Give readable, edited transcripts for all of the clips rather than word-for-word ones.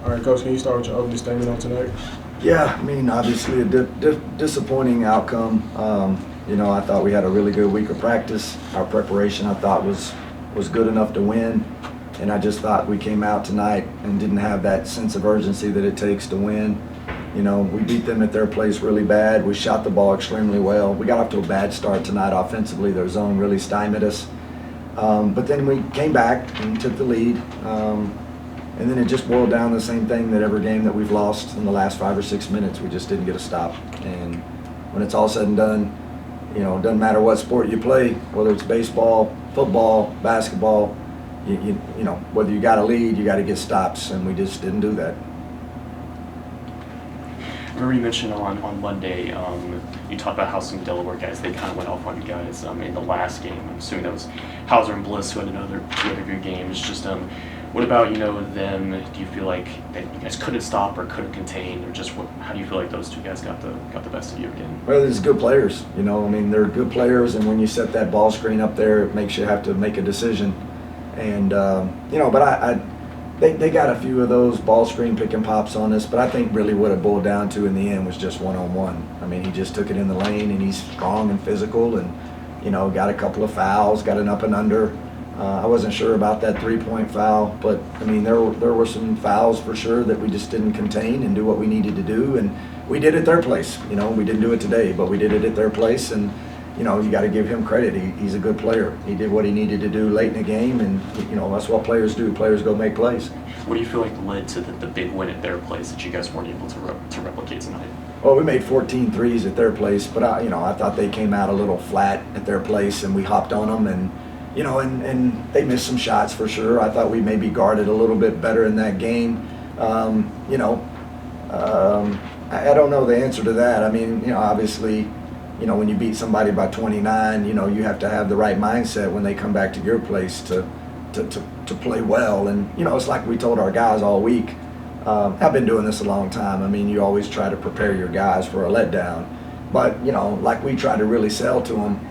All right, Coach, can you start with your opening statement on tonight? Yeah, I mean, obviously a disappointing outcome. I thought we had a really good week of practice. Our preparation, I thought, was good enough to win. And I just thought we came out tonight and didn't have that sense of urgency that it takes to win. We beat them at their place really bad. We shot the ball extremely well. We got off to a bad start tonight offensively. Their zone really stymied us. But then we came back and took the lead. And then it just boiled down to the same thing that every game that we've lost in the last 5 or 6 minutes, we just didn't get a stop. And when it's all said and done, it doesn't matter what sport you play, whether it's baseball, football, basketball, whether you got a lead, you got to get stops, and we just didn't do that. I remember you mentioned on Monday, you talked about how some Delaware guys, they kind of went off on you guys in the last game. I'm assuming that was Hauser and Bliss, who had two other good games. Just what about them? Do you feel like that you guys couldn't stop or couldn't contain, or just how do you feel like those two guys got the best of you again? Well, there's good players. They're good players, and when you set that ball screen up there, it makes you have to make a decision. And but they got a few of those ball screen pick and pops on us, but I think really what it boiled down to in the end was just one-on-one. I mean, he just took it in the lane, and he's strong and physical, and got a couple of fouls, got an up and under. I wasn't sure about that 3-point foul, but I mean there were some fouls for sure that we just didn't contain and do what we needed to do, and we did it their place. We didn't do it today, but we did it at their place, and you got to give him credit. He's a good player. He did what he needed to do late in the game, and that's what players do. Players go make plays. What do you feel like led to the big win at their place that you guys weren't able to replicate tonight? Well, we made 14 threes at their place, but I thought they came out a little flat at their place, and we hopped on them, and they missed some shots for sure. I thought we maybe guarded a little bit better in that game. I don't know the answer to that. I mean, obviously, when you beat somebody by 29, you have to have the right mindset when they come back to your place to play well. And, it's like we told our guys all week. I've been doing this a long time. I mean, you always try to prepare your guys for a letdown. But, like we try to really sell to them,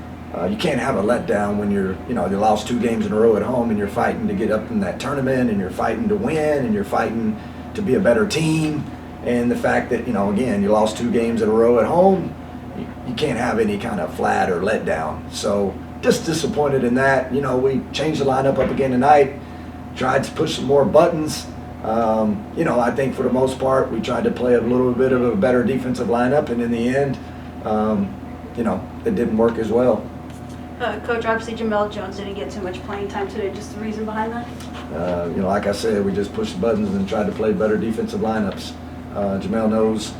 you can't have a letdown when you lost 2 games in a row at home, and you're fighting to get up in that tournament, and you're fighting to win, and you're fighting to be a better team. And the fact that, again, you lost 2 games in a row at home, you can't have any kind of flat or letdown. So just disappointed in that. We changed the lineup up again tonight, tried to push some more buttons. I think for the most part we tried to play a little bit of a better defensive lineup, and in the end, it didn't work as well. Coach, obviously Jamel Jones didn't get too much playing time today. Just the reason behind that? Like I said, we just pushed buttons and tried to play better defensive lineups. Jamel knows,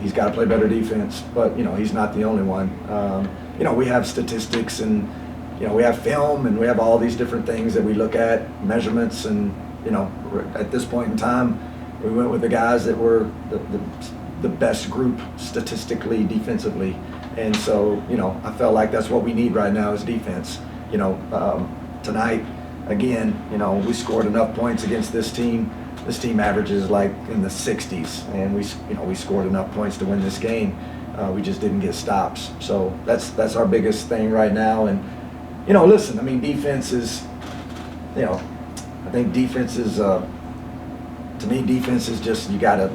he's got to play better defense, but, he's not the only one. We have statistics, and, we have film, and we have all these different things that we look at, measurements, and, at this point in time, we went with the guys that were the best group statistically, defensively. And so, I felt like that's what we need right now is defense. Tonight, again, we scored enough points against this team. This team averages like in the 60s, and we scored enough points to win this game. We just didn't get stops. So that's our biggest thing right now. And listen, I mean, defense is, I think defense is, to me, defense is just you gotta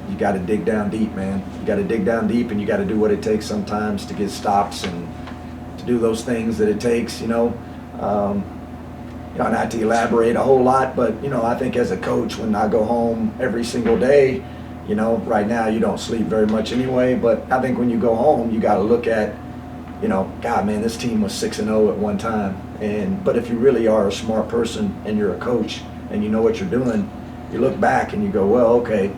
dig down deep, man. You gotta dig down deep, and you gotta do what it takes sometimes to get stops and to do those things that it takes. Not to elaborate a whole lot, but I think as a coach, when I go home every single day, right now you don't sleep very much anyway. But I think when you go home, you got to look at, God, man, this team was 6-0 at one time. But if you really are a smart person and you're a coach and you know what you're doing, you look back and you go, well, okay,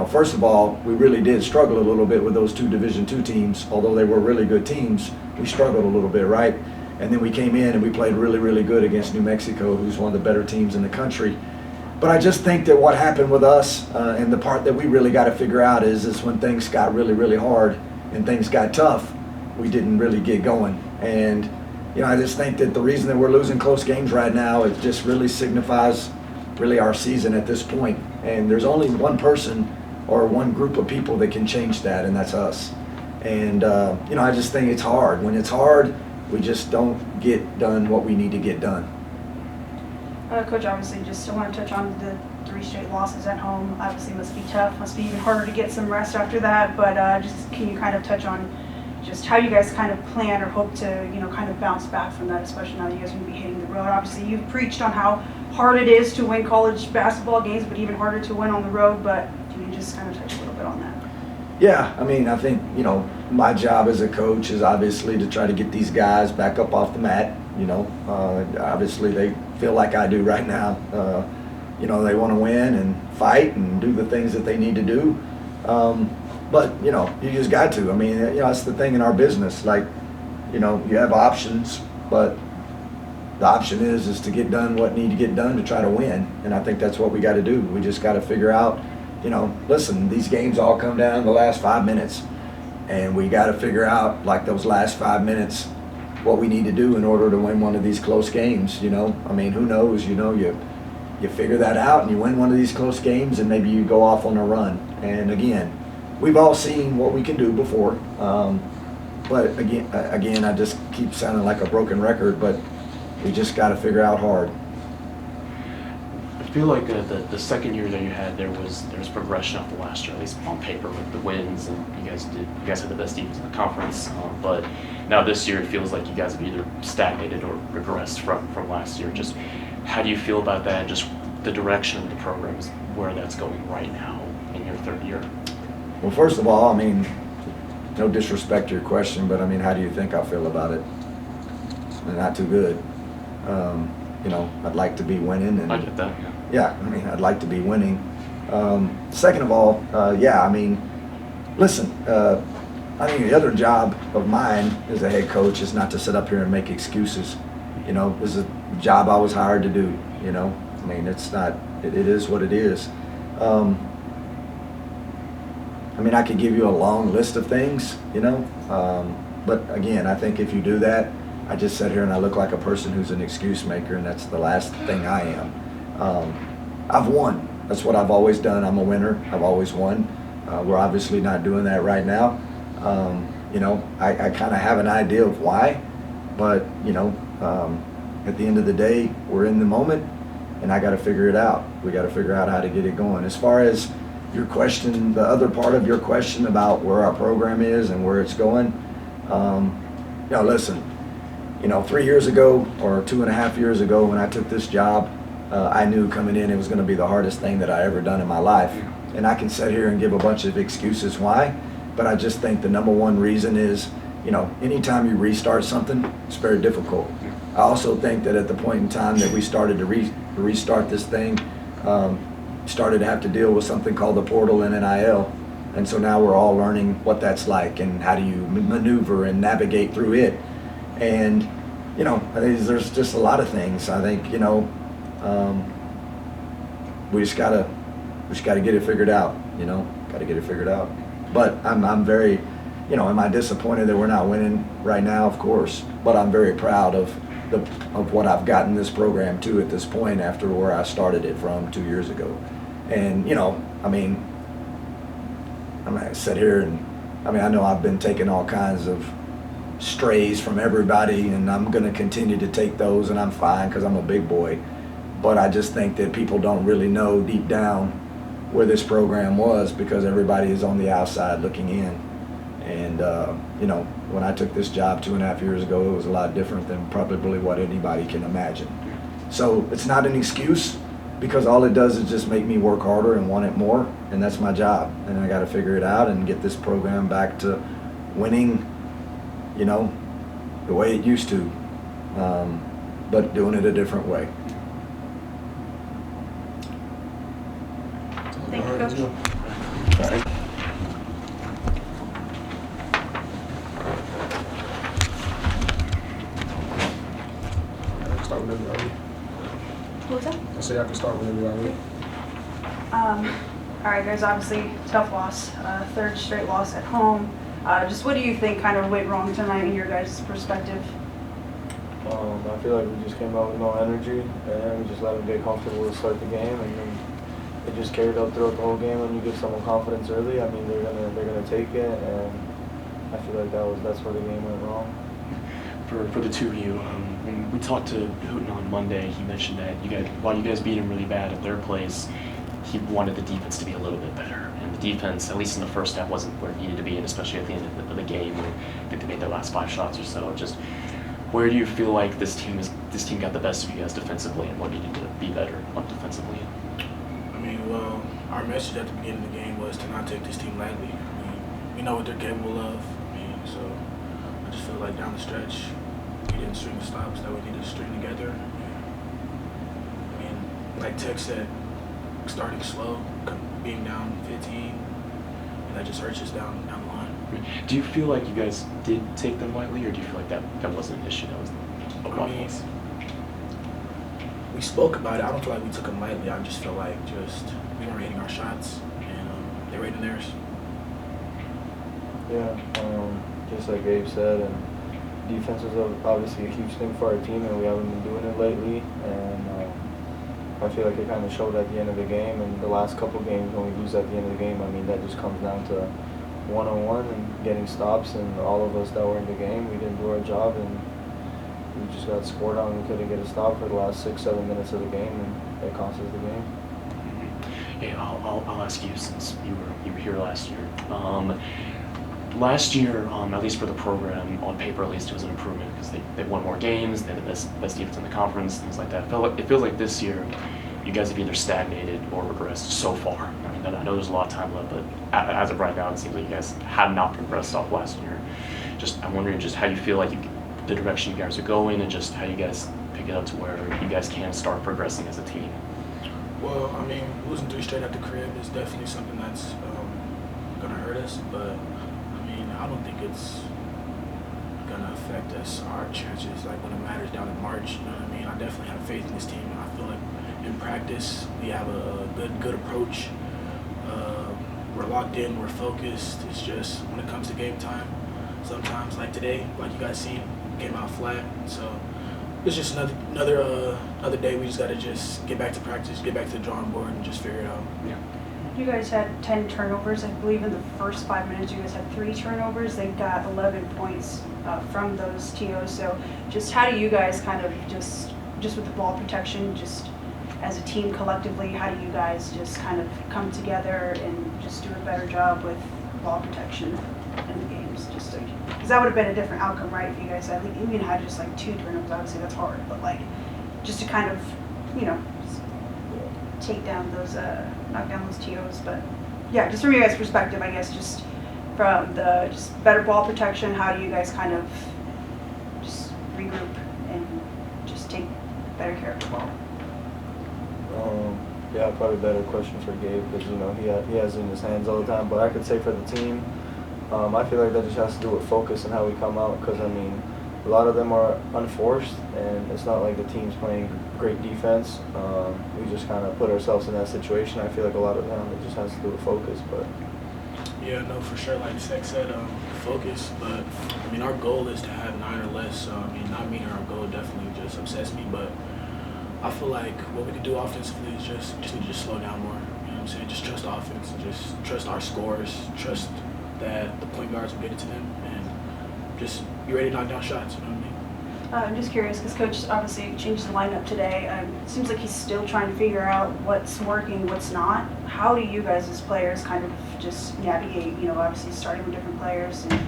first of all, we really did struggle a little bit with those 2 Division II teams. Although they were really good teams, we struggled a little bit, right? And then we came in and we played really, really good against New Mexico, who's one of the better teams in the country. But I just think that what happened with us, and the part that we really got to figure out is when things got really, really hard and things got tough, we didn't really get going. And, I just think that the reason that we're losing close games right now, it just really signifies really our season at this point. And there's only one person or one group of people that can change that, and that's us. And, I just think it's hard. When it's hard, we just don't get done what we need to get done. Coach, obviously, just I want to touch on the 3 straight losses at home. Obviously, must be tough. Must be even harder to get some rest after that. But just can you kind of touch on just how you guys kind of plan or hope to, kind of bounce back from that, especially now that you guys are going to be hitting the road. Obviously, you've preached on how hard it is to win college basketball games, but even harder to win on the road. But can you just kind of touch a little bit on that? Yeah, I mean, I think, my job as a coach is obviously to try to get these guys back up off the mat. Obviously they feel like I do right now. They want to win and fight and do the things that they need to do. But, you just got to. I mean, that's the thing in our business. Like, you have options, but the option is to get done what need to get done to try to win. And I think that's what we got to do. We just got to figure out, listen, these games all come down to the last 5 minutes. And we got to figure out, like, those last 5 minutes, what we need to do in order to win one of these close games. I mean, who knows? You figure that out and you win one of these close games and maybe you go off on a run. And again, we've all seen what we can do before. But again, I just keep sounding like a broken record, but we just got to figure out hard. I feel like the second year that you had, there was progression off the last year, at least on paper, with the wins, and you guys had the best teams in the conference. But now this year, it feels like you guys have either stagnated or regressed from last year. Just how do you feel about that, and just the direction of the program is where that's going right now in your third year? Well, first of all, I mean, no disrespect to your question, but I mean, how do you think I feel about it? Not too good. I'd like to be winning. And I get that. Yeah, I mean, I'd like to be winning. Second of all, I mean, listen, I think the other job of mine as a head coach is not to sit up here and make excuses. This is a job I was hired to do, I mean, it's not, it is what it is. I mean, I could give you a long list of things, but again, I think if you do that, I just sit here and I look like a person who's an excuse maker, and that's the last thing I am. I've won. That's what I've always done. I'm a winner. I've always won. We're obviously not doing that right now. I kind of have an idea of why, but, at the end of the day, we're in the moment, and I got to figure it out. We got to figure out how to get it going. As far as your question, the other part of your question about where our program is and where it's going, listen, 3 years ago or 2.5 years ago when I took this job, I knew coming in it was going to be the hardest thing that I ever done in my life. And I can sit here and give a bunch of excuses why, but I just think the number one reason is, anytime you restart something, it's very difficult. I also think that at the point in time that we started to restart this thing, started to have to deal with something called the portal and NIL. And so now we're all learning what that's like and how do you maneuver and navigate through it. And, I think there's just a lot of things. I think, we just gotta get it figured out, gotta get it figured out. But I'm very, am I disappointed that we're not winning right now? Of course. But I'm very proud of what I've gotten this program to at this point after where I started it from 2 years ago. And, I'm gonna sit here and, I know I've been taking all kinds of strays from everybody, and I'm going to continue to take those, and I'm fine because I'm a big boy. But I just think that people don't really know deep down where this program was because everybody is on the outside looking in. And, when I took this job 2.5 years ago, it was a lot different than probably what anybody can imagine. So it's not an excuse because all it does is just make me work harder and want it more, and that's my job. And I got to figure it out and get this program back to winning, the way it used to, but doing it a different way. Thank you, Coach. All right. Start whenever you're ready. What was that? I say I can start whenever you're ready. All right, guys, obviously tough loss, third straight loss at home. Just what do you think kind of went wrong tonight in your guys' perspective? I feel like we just came out with no energy, and we just let them get comfortable to start the game, and then it just carried out throughout the whole game. When you give someone confidence early, I mean, they're gonna take it, and I feel like that's where the game went wrong. for the two of you, when we talked to Hooten on Monday, he mentioned that while you guys beat him really bad at their place, he wanted the defense to be a little bit better. And the defense, at least in the first half, wasn't where it needed to be, and especially at the end of the game when I think they made their last 5 shots or so. Just where do you feel like this team got the best of you guys defensively, and what needed to be better defensively? I mean, well, our message at the beginning of the game was to not take this team lightly. I mean, we know what they're capable of. I mean, so I just feel like down the stretch, we didn't string the stops that we needed to string together. I mean, like Tech said, starting slow, being down 15, and that just hurts us down the line. Do you feel like you guys did take them lightly, or do you feel like that wasn't an issue? That was a lot less? We spoke about it. I don't feel like we took them lightly. I just feel like we weren't hitting our shots, and they were hitting theirs. Yeah, just like Gabe said, and defense is obviously a huge thing for our team, and we haven't been doing it lately. And I feel like it kind of showed at the end of the game, and the last couple games when we lose at the end of the game, I mean, that just comes down to one-on-one and getting stops, and all of us that were in the game, we didn't do our job, and we just got scored on. We couldn't get a stop for the last 6-7 minutes of the game, and it cost us the game. Yeah, I'll ask you, since you were here last year. Last year, at least for the program, on paper at least, it was an improvement because they won more games, they had the best defense in the conference, things like that. It feels like this year you guys have either stagnated or regressed so far. I mean, I know there's a lot of time left, but as of right now, it seems like you guys have not progressed off last year. I'm wondering just how you feel like the direction you guys are going, and just how you guys pick it up to where you guys can start progressing as a team. Well, I mean, losing 3 straight at the crib is definitely something that's going to hurt us, but I don't think it's gonna affect us, our chances, like when it matters down in March. You know what I mean? I definitely have faith in this team. I feel like in practice we have a good approach. We're locked in, we're focused. It's just when it comes to game time, sometimes like today, like you guys seen, came out flat. So it's just another day. We just gotta just get back to practice, get back to the drawing board, and just figure it out. Yeah. You guys had 10 turnovers. I believe in the first 5 minutes you guys had 3 turnovers. They got 11 points from those TOs. So just how do you guys kind of just with the ball protection, just as a team collectively, how do you guys just kind of come together and just do a better job with ball protection in the games? Just because that would have been a different outcome, right? If you guys had even had just like 2 turnovers, obviously that's hard, but like just to kind of, take down those, knock down those TOs. But yeah, just from your guys' perspective, I guess, just from the better ball protection, how do you guys kind of just regroup and just take better care of the ball? Yeah, probably a better question for Gabe because he has it in his hands all the time. But I could say for the team, I feel like that just has to do with focus and how we come out. Because a lot of them are unforced, and it's not like the team's playing great defense. We just kind of put ourselves in that situation. I feel like a lot of them, it just has to do with focus. But yeah, no, for sure. Like Zach said, focus. But our goal is to have 9 or less. So not meeting our goal definitely just upsets me. But I feel like what we could do offensively is just need to slow down more. You know what I'm saying? Just trust offense, and just trust our scores, trust that the point guards will get it to them, and just be ready to knock down shots. You know what I mean? I'm just curious because Coach obviously changed the lineup today. It seems like he's still trying to figure out what's working, what's not. How do you guys as players kind of just navigate, obviously starting with different players and,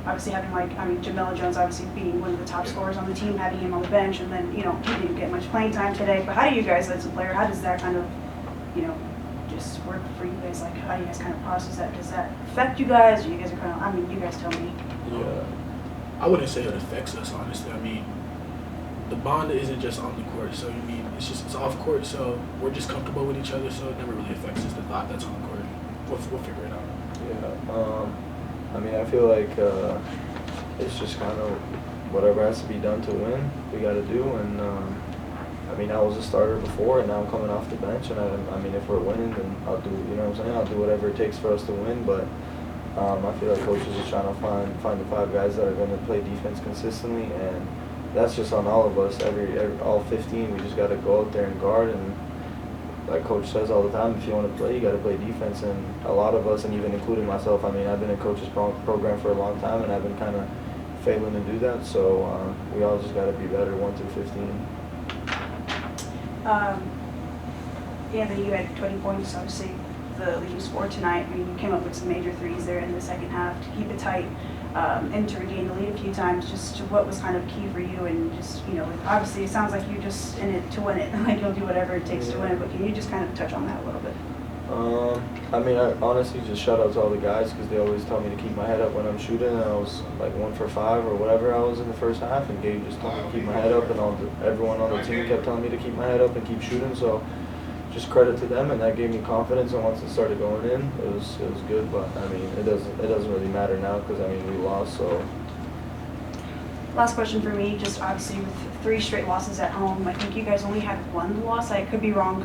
obviously having Jamel Jones obviously being one of the top scorers on the team, having him on the bench, and then, he didn't get much playing time today. But how do you guys as a player, how does that kind of, just work for you guys? Like, how do you guys kind of process that? Does that affect you guys? Or you guys are kind of, you guys tell me. yeah. I wouldn't say it affects us, honestly. The bond isn't just on the court, so it's off court, so we're just comfortable with each other, so it never really affects us, the thought that's on the court. We'll figure it out. Yeah. I feel like it's just kind of whatever has to be done to win, we got to do. And I was a starter before, and now I'm coming off the bench. And if we're winning, then I'll do. I'll do whatever it takes for us to win. But I feel like coaches are trying to find the 5 guys that are going to play defense consistently, and that's just on all of us. All 15, we just got to go out there and guard. And like Coach says all the time, if you want to play, you got to play defense. And a lot of us, and even including myself, I've been in Coach's program for a long time, and I've been kind of failing to do that. So we all just got to be better 1 through 15. Yeah, then you had 20 points, obviously the leading score tonight. I mean, you came up with some major threes there in the second half to keep it tight and to regain the lead a few times. Just what was kind of key for you, and just, you know, obviously it sounds like you're just in it to win it. Like, you'll do whatever it takes to win it, but can you just kind of touch on that a little bit? I mean, I honestly just shout out to all the guys because they always tell me to keep my head up when I'm shooting. And I was like 1 for 5 or whatever I was in the first half, and Gabe just told me to keep my head up, and everyone on the team kept telling me to keep my head up and keep shooting. So just credit to them, and that gave me confidence. And once it started going in, it was good. But I mean, it doesn't really matter now because I mean we lost. So Last question for me, just obviously with 3 straight losses at home, I think you guys only had 1 loss. I could be wrong,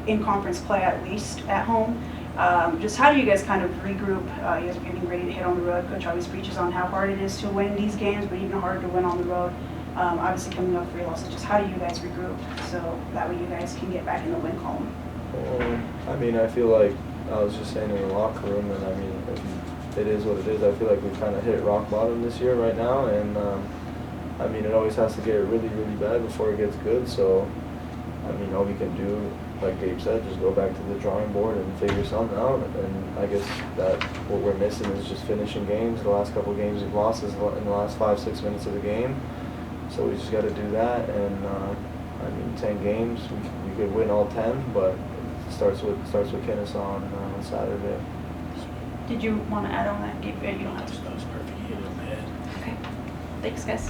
in conference play at least at home. Just how do you guys kind of regroup? You guys are getting ready to hit on the road. Coach always preaches on how hard it is to win these games, but even harder to win on the road. Obviously coming off 3 losses, just how do you guys regroup so that way you guys can get back in the win column? I mean, I feel like I was just saying in the locker room, and I mean, it is what it is. I feel like we've kind of hit rock bottom this year right now, and I mean, it always has to get really, really bad before it gets good. So, I mean, all we can do, like Gabe said, just go back to the drawing board and figure something out. And I guess that what we're missing is just finishing games. The last couple of games we've lost is in the last 5-6 minutes of the game. So we just got to do that. And I mean, 10 games, we could win all 10, but it starts with Kennesaw on Saturday. Did you want to add on that, Gabe? You don't have to. That was perfect. You hit it on the head. Okay. Thanks, guys.